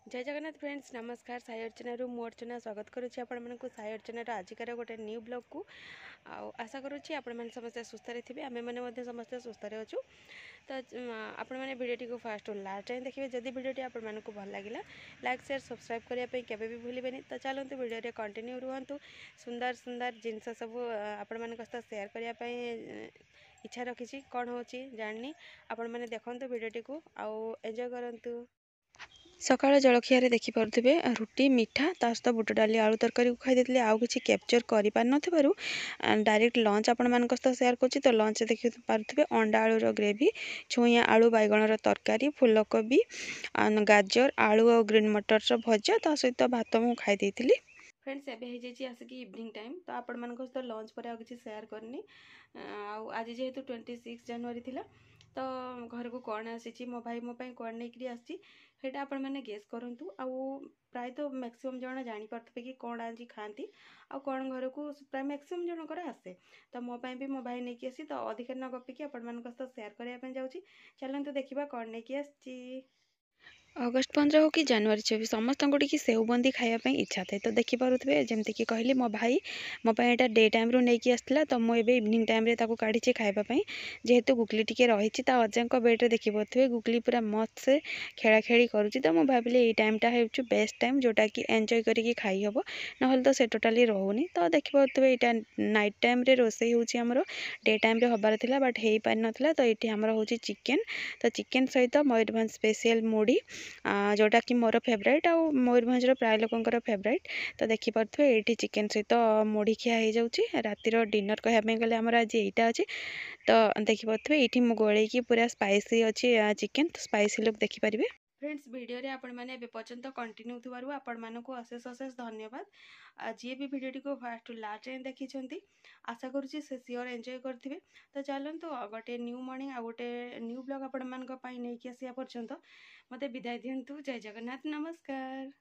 जय जगन्नाथ फ्रेंड्स नमस्कार साई अर्चना मु अर्चना स्वागत करुच्ची आपको साई अर्चनार आजिकार गोटे न्यू ब्लॉग को आशा करुच्ची आपण समस्ते सुस्थ थे आम मैंने समस्ते सुस्थ अच्छु तो आपण मैंने भिडियोटी को फास्ट लास्ट टाइम देखिए जदि भिडियोटी आपको भल लगे लाइक शेयर सब्सक्राइब करने केवे भी भूलें तो चलते भिडियो कंटिन्यू रुहतु सुंदर सुंदर जिनस सब आपण मान सहित सेयार करने इच्छा रखी कौन हो जानी आपण मैंने देखते भिडियोटी को आउ एंजॉय करंतु। सकाळ जलखिया देखिपे रुटी मिठा ता सहित बुट डाली आलू तरकारी खाई आउ कि कैप्चर कर डायरेक्ट लंच आपण मान सहित सेयार कर तो लंच देखि पारे अंडा आलूर ग्रेवी छुई आलू बैगणर तरकारी फुलकोबी गाजर आलू और ग्रीन मटर भजा ता सहित भात मु खाई फ्रेंड्स एवं आसिक इवनिंग टाइम तो आपण मान सहित लंच पर किसी सेयार करनी आज जेहेतु 26 जनवरी थिला तो घर को कौन आसी मो भाई मो कौन नहीं आसी आपण मैंने गेस करूँ प्राय तो मैक्सिमम जन जापे कि कौन आज खाती आ कौन घर को प्राय मैक्सिमम जनकर आसे तो मोपाई भी मो भाई नहीं आसी तो अधिक न गपिकी आपण मान सहित सेयार करने जाऊँगी चलते देखा कौन नहीं आसी। अगस्ट 15 हो कि जनवरी 24 समस्त को सेव बुंदी खायापी इच्छा थे तो देखिपे जमती कि कहली मो भाई मोपाई यहाँ डे टाइम रू नहीं आसला तो मुझे इवनिंग टाइम रे ताको काढ़ी खावाई जेहेतु गुगली टी रही अजा बेड्रे देखिपे गुगली पूरा मस्त से खेला खेली करुच्ची तो मुझे भाविली ये टाइमटा हो बेस्ट टाइम जोटा कि एंजॉय करके खाई हम ना तो से टोटाली रोनी तो देखिपे यहाँ नाइट टाइम रे रोसई होमर डे टाइम रे हबार थिला बट हो पारि नाला तो ये आमर हो चिकेन तो चिकेन सहित मयूरभंज स्पेशल मुढ़ी जोटा कि मोर फेवरेट आ मयूरभंजर प्राय लोकंर फेवरेट तो देखिपे ये चिकेन सहित मुढ़ी खिया हो जाऊँगी रातिर डिनर कहवाई गले आमर आज यहीटा अच्छे तो देखिपे ये गोलैकी पूरा स्पाइसी अच्छी चिकेन तो स्पाइसी लुक देखिपारे फ्रेंड्स वीडियो रे आपण मैंने पर्यंत कंटिन्यू थी आपण मानक अशेष अशेष धन्यवाद जी भी वीडियो को फास्ट लास्ट टाइम देखी आशा करुँची से सियोर एंजॉय करेंगे तो चलतु गोटे न्यू मॉर्निंग आ गोटे न्यू ब्लॉग आपण नहीं आसिया पर्यंत मते विदाय दिंतु जय जगन्नाथ नमस्कार।